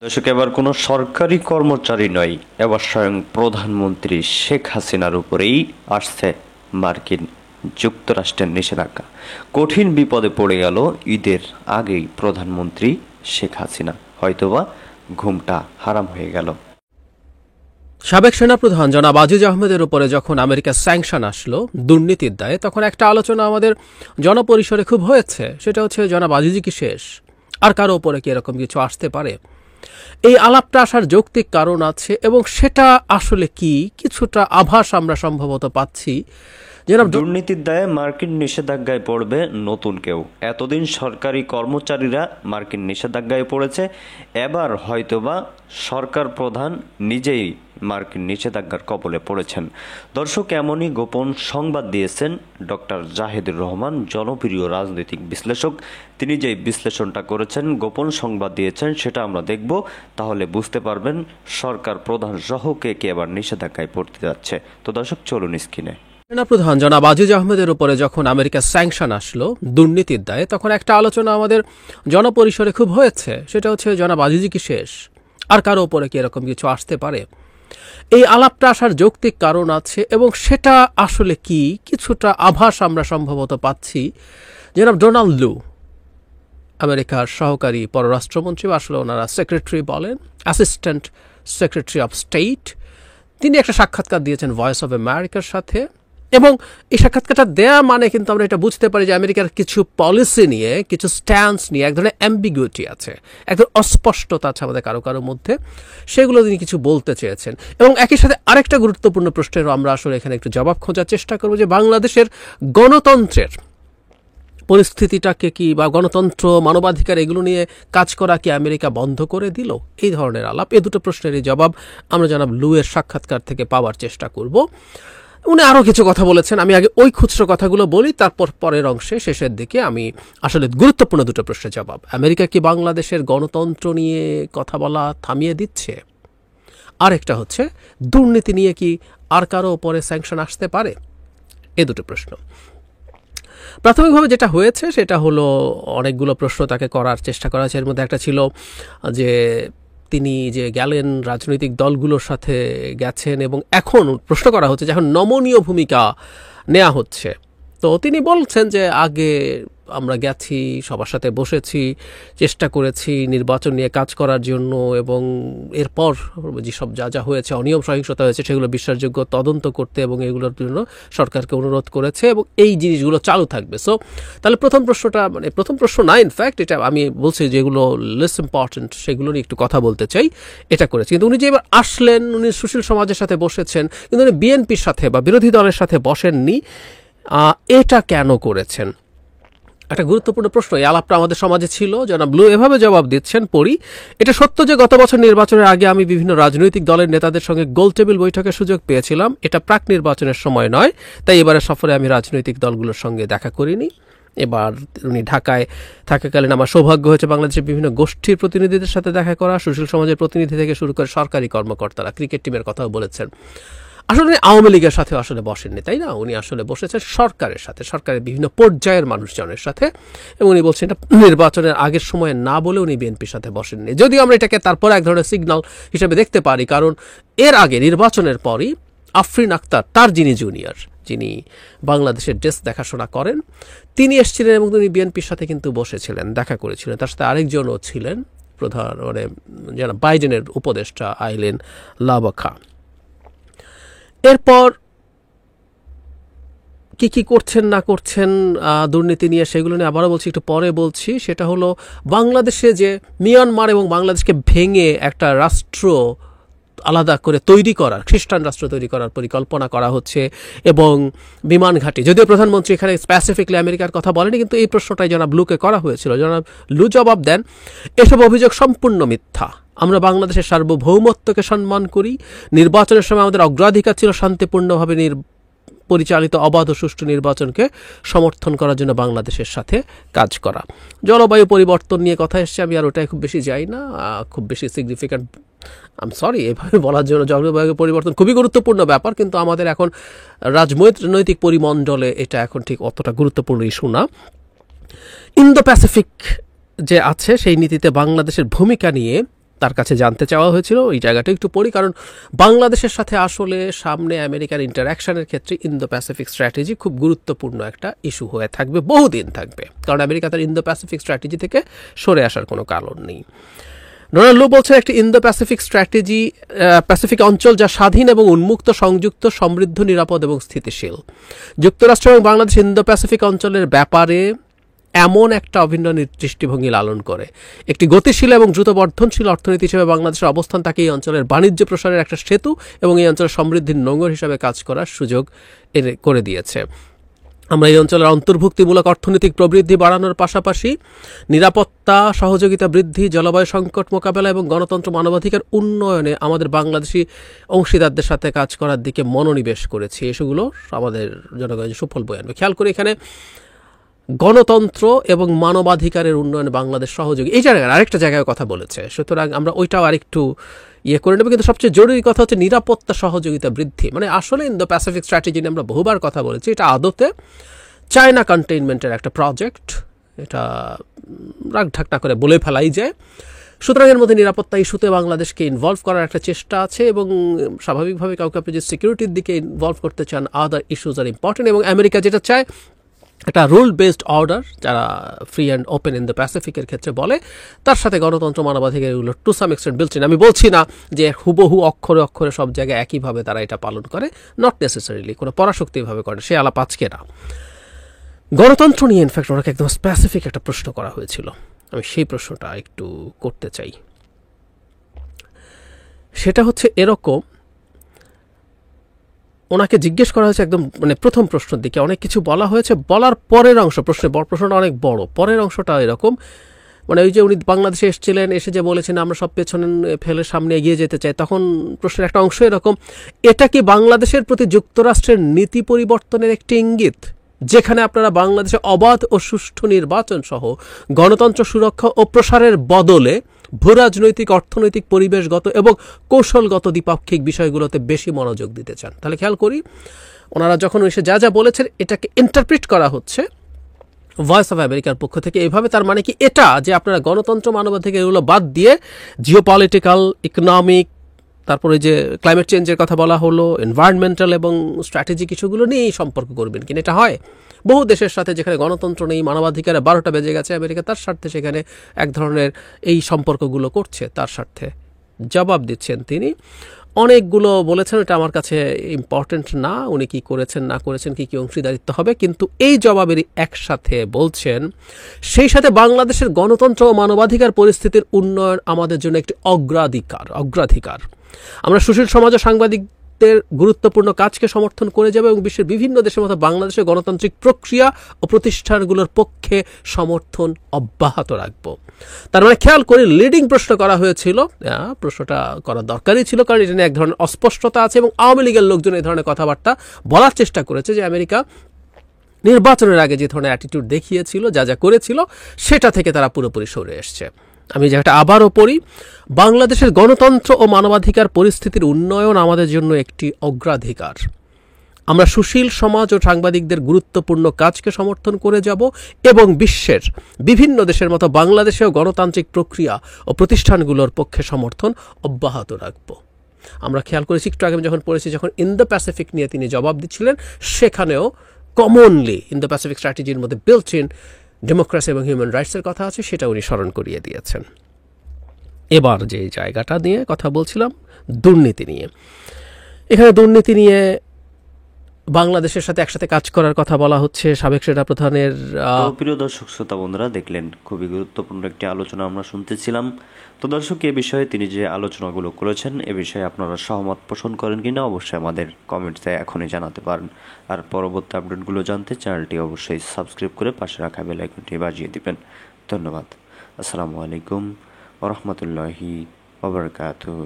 দর্শক, এবার কোনো সরকারি কর্মচারী নয়, এবার স্বয়ং প্রধানমন্ত্রী শেখ হাসিনার উপরেই আসছে মার্কিন যুক্তরাষ্ট্রের নিষেধাজ্ঞা। কঠিন বিপদে পড়ে গেল ঈদের আগেই প্রধানমন্ত্রী শেখ হাসিনা, হয়তোবা ঘুমটা হারাম হয়ে গেল। সাবেক সেনাপ্রধান জনাব আজিজ আহমেদের উপরে যখন আমেরিকার স্যাংশন আসলো দুর্নীতির দায়ে, তখন একটা আলোচনা আমাদের জনপরিসরে খুব হয়েছে। সেটা হচ্ছে, জনাব আজিজি কি শেষ? আর কারো উপরে কি এরকম কিছু আসতে পারে? এই আলাপটা আসার যৌক্তিক কারণ আছে, এবং সেটা আসলে কি কিছুটা আভাস আমরা সম্ভবত পাচ্ছি। দুর্নীতির দায়ে মার্কিন নিষেধাজ্ঞায় পড়বে নতুন কেউ। এতদিন সরকারি কর্মচারীরা মার্কিন নিষেধাজ্ঞায় পড়েছে, এবার হয়তোবা সরকার প্রধান নিজেই মার্কিন নিষেধাজ্ঞার কবলে পড়েছেন। দর্শক, এমনই গোপন সংবাদ দিয়েছেন ডক্টর জাহিদুর রহমান, জনপ্রিয় রাজনৈতিক বিশ্লেষক। তিনি যে বিশ্লেষণটা করেছেন, গোপন সংবাদ দিয়েছেন, সেটা আমরা দেখব। তাহলে বুঝতে পারবেন সরকার প্রধান সহ কে কে এবার নিষেধাজ্ঞায় পড়তে যাচ্ছে। তো দর্শক, চলুন স্ক্রিনে। সেনাপ্রধান জনাব আজিজ আহমেদের উপরে যখন আমেরিকার স্যাংশন আসলো দুর্নীতির দায়ে, তখন একটা আলোচনা আমাদের জনপরিসরে খুব হয়েছে। সেটা হচ্ছে, জনাব আজিজি কি শেষ? আর কারো উপরে কি এরকম কিছু আসতে পারে? এই আলাপটা আসার যৌক্তিক কারণ আছে, এবং সেটা আসলে কি কিছুটা আভাস আমরা সম্ভবত পাচ্ছি। জনাব ডোনাল্ড লু, আমেরিকার সহকারী পররাষ্ট্রমন্ত্রী, আসলে ওনারা সেক্রেটারি বলেন, অ্যাসিস্ট্যান্ট সেক্রেটারি অফ স্টেট, তিনি একটা সাক্ষাৎকার দিয়েছেন ভয়েস অফ আমেরিকার সাথে। এবং এই সাক্ষাৎকারটা দেয়া মানে কিন্তু আমরা এটা বুঝতে পারি যে আমেরিকার কিছু পলিসি নিয়ে, কিছু স্ট্যান্স নিয়ে এক ধরনের অ্যাম্বিগুইটি আছে, এক ধরনের অস্পষ্টতা আছে আমাদের কারো কারোর মধ্যে। সেগুলো তিনি কিছু বলতে চেয়েছেন। এবং একই সাথে আরেকটা গুরুত্বপূর্ণ প্রশ্নেরও আমরা আসলে এখানে একটু জবাব খোঁজার চেষ্টা করব, যে বাংলাদেশের গণতন্ত্রের পরিস্থিতিটাকে কি, বা গণতন্ত্র, মানবাধিকার, এগুলো নিয়ে কাজ করা কি আমেরিকা বন্ধ করে দিল? এই ধরনের আলাপ, এই দুটো প্রশ্নেরই জবাব আমরা জনাব লুয়ের সাক্ষাৎকার থেকে পাওয়ার চেষ্টা করব। উনি আরও কিছু কথা বলেছেন, আমি আগে ওই খুচরো কথাগুলো বলি, তারপর পরের অংশে শেষের দিকে আমি আসলে গুরুত্বপূর্ণ দুটো প্রশ্নের জবাব। আমেরিকা কি বাংলাদেশের গণতন্ত্র নিয়ে কথা বলা থামিয়ে দিচ্ছে? আরেকটা হচ্ছে, দুর্নীতি নিয়ে কি আর কারো উপরে স্যাংশন আসতে পারে? এই দুটো প্রশ্ন। প্রাথমিকভাবে যেটা হয়েছে সেটা হলো, অনেকগুলো প্রশ্ন তাকে করার চেষ্টা করা হয়েছে। এর মধ্যে একটা ছিল যে তিনি যে গেলেন রাজনৈতিক দলগুলোর সাথে গেছেন, এবং এখন প্রশ্ন করা হচ্ছে যে এখন নমনীয় ভূমিকা নেওয়া হচ্ছে। তো তিনি বলছেন যে আগে আমরা গেছি, সবার সাথে বসেছি, চেষ্টা করেছি নির্বাচন নিয়ে কাজ করার জন্য, এবং এরপর যেসব যা যা হয়েছে, অনিয়ম সহিংসতা হয়েছে, সেগুলো বিশ্বাসযোগ্য তদন্ত করতে এবং এগুলোর জন্য সরকারকে অনুরোধ করেছে, এবং এই জিনিসগুলো চালু থাকবে। সো তাহলে প্রথম প্রশ্নটা, মানে প্রথম প্রশ্ন না, ইনফ্যাক্ট এটা আমি বলছি যেগুলো লেস ইম্পর্টেন্ট সেগুলো নিয়ে একটু কথা বলতে চাই, এটা করেছে। কিন্তু উনি যে এবার আসলেন, উনি সুশীল সমাজের সাথে বসেছেন, কিন্তু উনি বিএনপির সাথে বা বিরোধী দলের সাথে বসেননি। এটা কেন করেছেন? একটা গুরুত্বপূর্ণ প্রশ্ন। এই আলাপটা আমাদের সমাজে ছিল। জনাব ব্লু এভাবে জবাব দিচ্ছেন, পড়ি। এটা সত্য যে গত বছর নির্বাচনের আগে আমি বিভিন্ন রাজনৈতিক দলের নেতাদের সঙ্গে গোল টেবিল বৈঠকের সুযোগ পেয়েছিলাম। এটা প্রাক নির্বাচনের সময় নয়, তাই এবারের সফরে আমি রাজনৈতিক দলগুলোর সঙ্গে দেখা করিনি। এবার উনি ঢাকায় থাকাকালীন আমার সৌভাগ্য হয়েছে বাংলাদেশের বিভিন্ন গোষ্ঠীর প্রতিনিধিদের সাথে দেখা করা, সুশীল সমাজের প্রতিনিধি থেকে শুরু করে সরকারি কর্মকর্তারা, ক্রিকেট টিমের কথাও বলেছেন। আসলে আওয়ামী লীগের সাথে আসলে বসেননি, তাই না? উনি আসলে বসেছেন সরকারের সাথে, সরকারের বিভিন্ন পর্যায়ের মানুষজনের সাথে। এবং উনি বলছেন এটা নির্বাচনের আগের সময় না বলে উনি বিএনপির সাথে বসেননি, যদিও আমরা এটাকে তারপর এক ধরনের সিগন্যাল হিসেবে দেখতে পারি। কারণ এর আগে নির্বাচনের পরই আফরিন আক্তার, তার যিনি জুনিয়র, যিনি বাংলাদেশের ডেস্ক দেখাশোনা করেন, তিনি এসেছিলেন এবং তিনি বিএনপির সাথে কিন্তু বসেছিলেন, দেখা করেছিলেন। তার সাথে আরেকজনও ছিলেন, প্রধান মানে যারা বাইডেনের উপদেষ্টা আইলেন লাবাখা। এরপর কি কি করছেন না করছেন দুর্নীতি নিয়ে, সেগুলো নিয়ে আবারও বলছি, একটু পরে বলছি। সেটা হলো, বাংলাদেশে যে মিয়ানমার এবং বাংলাদেশকে ভেঙে একটা রাষ্ট্র আলাদা করে তৈরি করার, খ্রিস্টান রাষ্ট্র তৈরি করার পরিকল্পনা করা হচ্ছে, এবং বিমান ঘাঁটি, যদিও প্রধানমন্ত্রী এখানে স্পেসিফিকলি আমেরিকার কথা বলেনি, কিন্তু এই প্রশ্নটাই জনাব লুকে করা হয়েছিল। জনাব লু জবাব দেন, এসব অভিযোগ সম্পূর্ণ মিথ্যা। আমরা বাংলাদেশের সার্বভৌমত্বকে সম্মান করি। নির্বাচনের সময় আমাদের অগ্রাধিকার ছিল শান্তিপূর্ণভাবে পরিচালিত অবাধ ও সুষ্ঠু নির্বাচনকে সমর্থন করার জন্য বাংলাদেশের সাথে কাজ করা। জলবায়ু পরিবর্তন নিয়ে কথা এসছে, আমি আর ওটাই খুব বেশি যাই না, খুব বেশি সিগনিফিক্যান্ট, আই এম সরি এভাবে বলার জন্য। জলবায়ু পরিবর্তন খুবই গুরুত্বপূর্ণ ব্যাপার, কিন্তু আমাদের এখন রাজনৈতিক পরিমণ্ডলে এটা এখন ঠিক অতটা গুরুত্বপূর্ণ ইস্যু না। ইন্দো প্যাসিফিক যে আছে সেই নীতিতে বাংলাদেশের ভূমিকা নিয়ে তার কাছে জানতে চাওয়া হয়েছিল। এই জায়গাটা একটু পড়ি, কারণ বাংলাদেশের সাথে আসলে সামনে আমেরিকার ইন্টারাকশনের ক্ষেত্রে ইন্দো প্যাসিফিক স্ট্র্যাটেজি খুব গুরুত্বপূর্ণ একটা ইস্যু হয়ে থাকবে, বহুদিন থাকবে, কারণ আমেরিকা তার ইন্দো প্যাসিফিক স্ট্র্যাটেজি থেকে সরে আসার কোনো কারণ নেই। ডোনাল্ড লু বলছেন একটি ইন্দো প্যাসিফিক স্ট্র্যাটেজি, প্যাসিফিক অঞ্চল যা স্বাধীন এবং উন্মুক্ত, সংযুক্ত, সমৃদ্ধ, নিরাপদ এবং স্থিতিশীল। যুক্তরাষ্ট্র এবং বাংলাদেশ ইন্দো প্যাসিফিক অঞ্চলের ব্যাপারে এমন একটা অভিন্ন দৃষ্টিভঙ্গি লালন করে। একটি গতিশীল এবং দ্রুত বর্ধনশীল অর্থনীতি হিসেবে বাংলাদেশের অবস্থান তাকে এই অঞ্চলের বাণিজ্য প্রসারের একটা সেতু এবং এই অঞ্চলের সমৃদ্ধির নোঙর হিসাবে কাজ করার সুযোগ করে দিয়েছে। আমরা এই অঞ্চলের অন্তর্ভুক্তিমূলক অর্থনৈতিক প্রবৃদ্ধি বাড়ানোর পাশাপাশি নিরাপত্তা, সহযোগিতা বৃদ্ধি, জলবায়ু সংকট মোকাবেলা এবং গণতন্ত্র, মানবাধিকার উন্নয়নে আমাদের বাংলাদেশি অংশীদারদের সাথে কাজ করার দিকে মনোনিবেশ করেছি। এসবগুলো আমাদের জনগণের সুফল বয়ে আনবে। খেয়াল করে এখানে গণতন্ত্র এবং মানবাধিকারের উন্নয়নে বাংলাদেশ সহযোগী, এই জায়গায় আরেকটা জায়গায় কথা বলেছে, সুতরাং আমরা ওইটাও আরেকটু করে নেব। কিন্তু সবচেয়ে জরুরি কথা হচ্ছে নিরাপত্তা, সহযোগিতা বৃদ্ধি। মানে আসলে ইন্দো প্যাসিফিক স্ট্র্যাটেজি নিয়ে আমরা বহুবার কথা বলেছি, এটা আদতে চায়না কন্টেইনমেন্টের একটা প্রজেক্ট, এটা রাগ ঢাক না করে বলে ফেলাই যায়। সুতরাং এর মধ্যে নিরাপত্তা ইস্যুতে বাংলাদেশকে ইনভলভ করার একটা চেষ্টা আছে এবং স্বাভাবিকভাবে কাউকে আপনি যে সিকিউরিটির দিকে ইনভলভ করতে চান, আদার ইস্যুজ আর ইম্পর্টেন্ট। এবং আমেরিকা যেটা চায় একটা রুল বেসড অর্ডার, যারা free and open in the প্যাসিফিকের ক্ষেত্রে বলে, তার সাথে গণতন্ত্র, মানবাধিকার এগুলো to some extent built in. আমি বলছি না যে হুবহু অক্ষরে অক্ষরে সব জায়গায় একইভাবে তারা এটা পালন করে, নট নেসেসারিলি কোনো পরাশক্তিভাবে করে, সে আলাপ আজকে না। গণতন্ত্র নিয়ে ইনফ্যাক্ট ওনাকে একদম স্পেসিফিক একটা প্রশ্ন করা হয়েছিল, আমি সেই প্রশ্নটা একটু করতে চাই। সেটা হচ্ছে এরকম, ওনাকে জিজ্ঞেস করা হয়েছে একদম মানে প্রথম প্রশ্নের দিকে অনেক কিছু বলা হয়েছে, বলার পরের অংশ, প্রশ্নটা অনেক বড়, পরের অংশটা এরকম, মানে ওই যে উনি বাংলাদেশে এসেছিলেন, এসে যে বলেছেন আমরা সব পেছনে ফেলে সামনে এগিয়ে যেতে চাই, তখন প্রশ্নের একটা অংশ এরকম, এটা কি বাংলাদেশের প্রতি যুক্তরাষ্ট্রের নীতি পরিবর্তনের একটি ইঙ্গিত, যেখানে আপনারা বাংলাদেশে অবাধ ও সুষ্ঠু নির্বাচন সহ গণতন্ত্র সুরক্ষা ও প্রসারের বদলে ভূরাজনৈতিক, অর্থনৈতিক, পরিবেশগত এবং কৌশলগত দ্বিপাক্ষিক বিষয়গুলোতে বেশি মনোযোগ দিতে চান? তাহলে খেয়াল করি, ওনারা যখন এসে যা যা বলেছেন এটাকে ইন্টারপ্রিট করা হচ্ছে ভয়েস অফ আমেরিকার পক্ষ থেকে এইভাবে, তার মানে কি এটা যে আপনারা গণতন্ত্র, মানবাধিকার এগুলো বাদ দিয়ে জিওপলিটিক্যাল, ইকোনমিক, তারপরে যে ক্লাইমেট চেঞ্জের কথা বলা হলো, এনভায়রনমেন্টাল এবং স্ট্র্যাটেজিক ইস্যুগুলো নিয়েই সম্পর্ক করবেন কিনা? এটা হয় বহু দেশের সাথে, যেখানে গণতন্ত্র নেই, মানবাধিকারে 12টা বেজে গেছে, আমেরিকা তার স্বার্থে সেখানে এক ধরনের এই সম্পর্কগুলো করছে, তার স্বার্থে জবাব দিচ্ছেন তিনি। অনেকগুলো বলেছেন, এটা আমার কাছে ইম্পর্টেন্ট না, উনি কি করেছেন না করেছেন, কি কি অংশীদারিত্ব হবে, কিন্তু এই জবাবেরই একসাথে বলছেন সেই সাথে বাংলাদেশের গণতন্ত্র ও মানবাধিকার পরিস্থিতির উন্নয়ন আমাদের জন্য একটি অগ্রাধিকার। আমরা সুশীল সমাজ ও সাংবাদিকদের গুরুত্বপূর্ণ কাজকে সমর্থন করে যাবে এবং বিশ্বের বিভিন্ন দেশের মতো বাংলাদেশের গণতান্ত্রিক প্রক্রিয়া ও প্রতিষ্ঠানগুলোর পক্ষে সমর্থন অব্যাহত রাখব। তার মানে খেয়াল করে লিডিং প্রশ্ন করা হয়েছিল, প্রশ্নটা করা দরকারই ছিল, কারণ এটা নিয়ে এক ধরনের অস্পষ্টতা আছে এবং আওয়ামী লীগের লোকজন এই ধরনের কথাবার্তা বলার চেষ্টা করেছে যে আমেরিকা নির্বাচনের আগে যে ধরনের অ্যাটিটিউড দেখিয়েছিল, যা যা করেছিল, সেটা থেকে তারা পুরোপুরি সরে এসছে। আমি যেটা আবারও পড়ি, বাংলাদেশের গণতন্ত্র ও মানবাধিকার পরিস্থিতির উন্নয়ন আমাদের জন্য একটি অগ্রাধিকার। আমরা সুশীল সমাজ ও সাংবাদিকদের গুরুত্বপূর্ণ কাজকে সমর্থন করে যাব এবং বিশ্বের বিভিন্ন দেশের মতো বাংলাদেশেও গণতান্ত্রিক প্রক্রিয়া ও প্রতিষ্ঠানগুলোর পক্ষে সমর্থন অব্যাহত রাখব। আমরা খেয়াল করেছি একটু আগে যখন পড়েছি, যখন ইন্দো প্যাসিফিক নিয়ে তিনি জবাব দিচ্ছিলেন, সেখানেও কমনলি ইন্দো প্যাসিফিক স্ট্র্যাটেজির মধ্যে বিল্ট ইন ডেমোক্রেসি এবং হিউম্যান রাইটসের কথা আছে, সেটা উনি স্মরণ করিয়ে দিয়েছেন। এবার যে জায়গাটা নিয়ে কথা বলছিলাম, দুর্নীতি নিয়ে, এখানে দুর্নীতি নিয়ে বাংলাদেশের সাথে একসাথে কাজ করার কথা বলা হচ্ছে। সাবেক সেনা প্রধানের প্রিয় দর্শক শ্রোতা বন্ধুরা, দেখলেন খুবই গুরুত্বপূর্ণ একটি আলোচনা আমরা শুনতেছিলাম। তো দর্শক, এ বিষয়ে তিনি যে আলোচনাগুলো করেছেন, এ বিষয়ে আপনারা সহমত পোষণ করেন কিনা অবশ্যই আমাদের কমেন্টসে এখনই জানাতে পারেন। আর পরবর্তী আপডেটগুলো জানতে চ্যানেলটি অবশ্যই সাবস্ক্রাইব করে পাশে রাখা বেল আইকনটি বাজিয়ে দিবেন। ধন্যবাদ। আসসালামু আলাইকুম ওয়া রাহমাতুল্লাহি ওয়া বারাকাতুহু।